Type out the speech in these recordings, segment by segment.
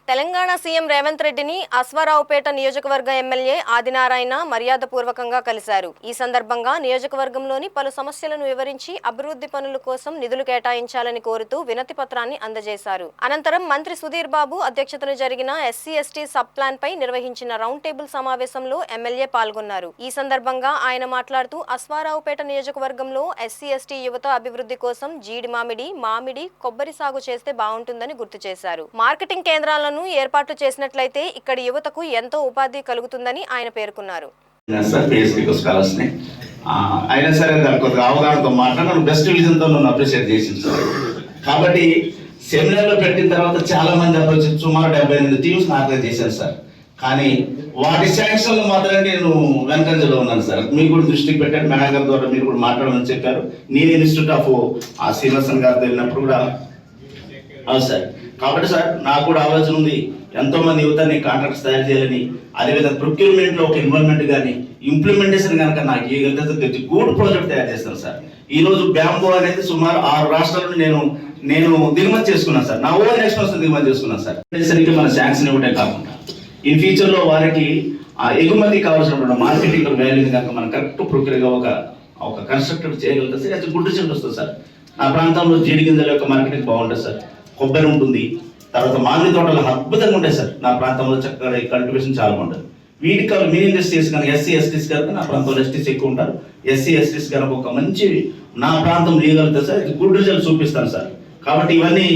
Telangana CM Revanth రెడ్డిని అశ్వారావుపేట నియోజకవర్గ MLA Adinarayana మర్యాదపూర్వకంగా కలిశారు. ఈ సందర్భంగా నియోజకవర్గంలోని పలు సమస్యలను వివరించి అభివృద్ధి పనుల కోసం నిధులు కేటాయించాలని కోరుతూ వినతి పత్రాన్ని అందజేశారు. అనంతరం మంత్రి సుధీర్ బాబు అధ్యక్షతన జరిగిన ఎస్సీ/ఎస్టీ సబ్ ప్లాన్ పై నిర్వహించిన రౌండ్ టేబుల్ సమావేశంలో ఎమ్మెల్యే పాల్గొన్నారు. ఈ సందర్భంగా ఆయన మాట్లాడుతూ అశ్వారావుపేట నియోజకవర్గంలో ఎస్సీ/ఎస్టీ యువత అభివృద్ధి కోసం జీడి మామిడి కొబ్బరి సాగు చేస్తే బాగుంటుందని గుర్తు చేశారు. మార్కెటింగ్ కేంద్రాలను ఏర్పాటు చేసినట్లయితే ఇక్కడి యువతకు ఎంతో ఉపాధి కలుగుతుందని ఆయన పేర్కొన్నారు. అయినా సరే దానికి ఒక అవగాహనతో మాట్లాడి బెస్ట్ విజన్తో నన్ను అప్రిషియేట్ చేసింది సార్. కాబట్టి సెమినార్లో పెట్టిన తర్వాత చాలా మంది అప్రోచ్ సుమారు 78 టీమ్స్ ఆర్గనైజ్ చేశారు సార్. కానీ వాటి శాంక్షన్లు మాత్రమే నేను వెనకంజలో ఉన్నాను సార్. మీకు కూడా దృష్టికి పెట్టాను, మేనేజర్ ద్వారా మీరు కూడా మాట్లాడమని చెప్పారు. నేను ఇన్స్టిట్యూట్ ఆఫ్ శ్రీనివాసన్ గారితో వెళ్ళినప్పుడు కూడా అవును సార్. కాబట్టి సార్ నాకు కూడా ఆలోచన ఉంది, ఎంతో మంది యువతని కాంట్రాక్ట్స్ తయారు చేయాలని, అదేవిధంగా ప్రొక్యూర్మెంట్ లో ఒక ఇన్వాల్వ్మెంట్ కానీ ఇంప్లిమెంటేషన్ కనుక నాకు ఏ గూడ్ ప్రాజెక్ట్ తయారు చేస్తాను సార్. ఈ రోజు బ్యాంబో అనేది సుమారు 6 రాష్ట్రాల నుండి నేను దిగుమతి చేసుకున్నాను సార్. నా ఓన్ ఎక్స్పెన్స్ దిగుమతి చేసుకున్నాను సార్. మన శాంక్షన్ ఇవ్వటే కాకుండా ఇన్ ఫ్యూచర్ లో వారికి ఎగుమతి కావాల్సినటువంటి మార్కెటింగ్ వాల్యూ కనుక మనం కరెక్ట్ ప్రొక్యూర్గా ఒక కన్స్ట్రక్టర్ చేయగలుగుతా సార్. అది గుడ్ రిజల్ట్ వస్తుంది సార్. నా ప్రాంతంలో జీడి గింజల యొక్క మార్కెటింగ్ బాగుంటుంది సార్. కొబ్బరి ఉంటుంది, తర్వాత మామిడి తోటలు అద్భుతంగా ఉంటాయి సార్. నా ప్రాంతంలో చక్కగా కల్టివేషన్ చాలా ఉంటుంది. వీటికి మినీ ఇండస్ట్రీస్ కానీ ఎస్సీ/ఎస్టీస్ కనుక నా ప్రాంతంలో ఎస్టీస్ ఎక్కువ ఉంటారు. ఎస్సీ/ఎస్టీస్ కనుక ఒక మంచి నా ప్రాంతం చేయగలుగుతారు సార్. ఇది గుడ్ రిజల్ట్ చూపిస్తాను సార్. కాబట్టి ఇవన్నీ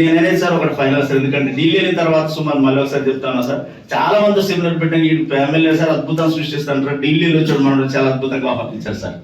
నేను అనేది సార్ ఒకటి ఫైనల్ సార్. ఎందుకంటే ఢిల్లీ వెళ్ళిన తర్వాత సుమారు మళ్ళీ ఒకసారి చెప్తాను సార్. చాలా మంది సెమినార్ పెట్టిన ఎమ్మెల్యే సార్ అద్భుతం సృష్టిస్తాను సార్. ఢిల్లీలో వచ్చాడు మనం చాలా అద్భుతంగా ఆహ్వానించారు సార్.